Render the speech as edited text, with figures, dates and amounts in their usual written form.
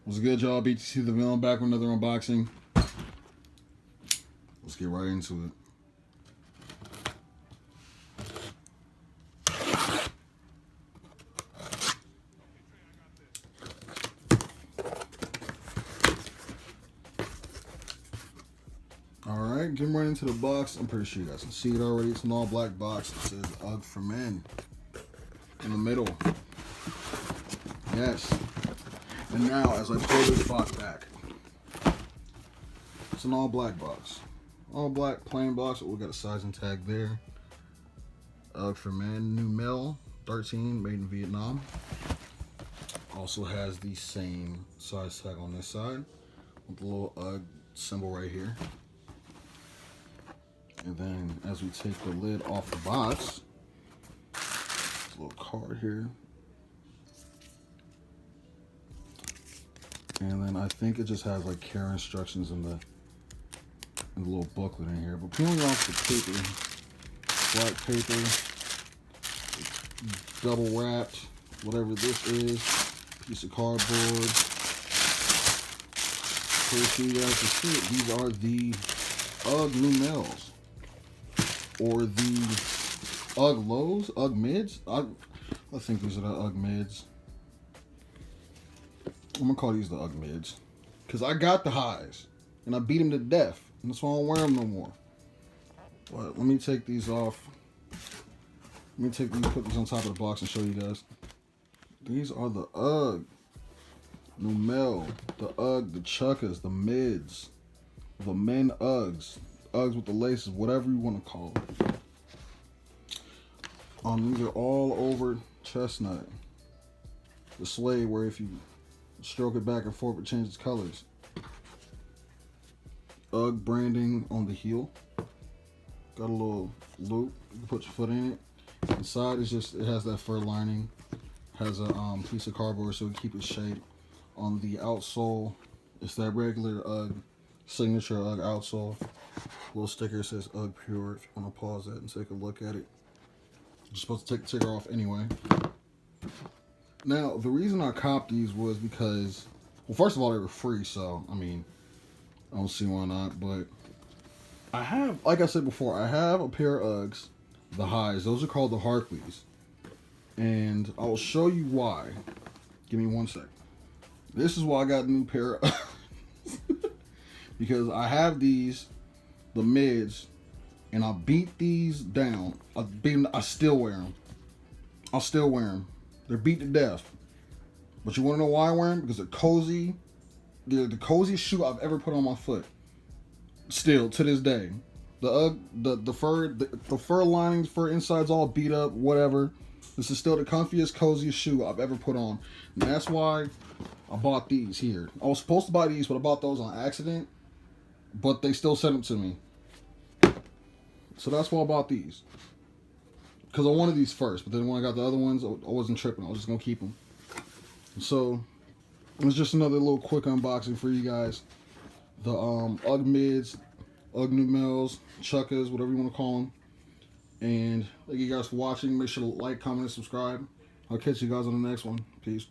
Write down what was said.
What's good, y'all? BTC the Villain back with another unboxing. Let's get right into it. Alright, getting right into the box. I'm pretty sure you guys can see it already. It's an all black box. It says Ugg for Men in the middle. Yes. And now, as I pull this box back, it's an all black box. All black, plain box. We got a sizing tag there. Ugg for Men, Neumel, 13, made in Vietnam. Also has the same size tag on this side with the little Ugg symbol right here. And then as we take the lid off the box, there's a little card here. And then I think it just has like care instructions in the little booklet in here. But peeling off the paper, black paper, double wrapped, whatever this is, piece of cardboard. Pretty sure you guys can see it. These are the Ugg Neumels, or the Ugg lows, Ugg mids. I think these are the Ugg mids. I'm gonna call these the Ugg mids because I got the highs and I beat them to death, and that's why I don't wear them no more. But let me take these off. Let me take these, put these on top of the box and show you guys. These are the Ugg Neumel, the Ugg, the Chuckas, the mids, the men Uggs, Uggs with the laces, whatever you want to call them. These are all over chestnut. The suede, where if you stroke it back and forth, it changes colors. Ugg branding on the heel. Got a little loop. You can put your foot in it. Inside is just, it has that fur lining. Has a piece of cardboard so it keep its shape. On the outsole, it's that regular Ugg signature Ugg outsole. Little sticker says Ugg Pure. If you want to pause that and take a look at it. You're supposed to take the sticker off anyway. Now, the reason I copped these was because, well, first of all, they were free, so, I mean, I don't see why not, but I have, like I said before, I have a pair of Uggs, the highs. Those are called the Harkleys, and I will show you why. Give me 1 sec. This is why I got a new pair of Uggs. Because I have these, the mids, and I beat these down. I still wear them. I'll still wear them. They're beat to death. But you want to know why I wear them? Because they're cozy. They're the coziest shoe I've ever put on my foot. Still, to this day. The Ugg, the fur linings, fur insides all beat up, whatever. This is still the comfiest, coziest shoe I've ever put on. And that's why I bought these here. I was supposed to buy these, but I bought those on accident. But they still sent them to me. So that's why I bought these. Because I wanted these first, but then when I got the other ones, I wasn't tripping. I was just going to keep them. So, it's just another little quick unboxing for you guys. The Ugg mids, Ugg Neumels, Chuckas, whatever you want to call them. And thank you guys for watching. Make sure to like, comment, and subscribe. I'll catch you guys on the next one. Peace.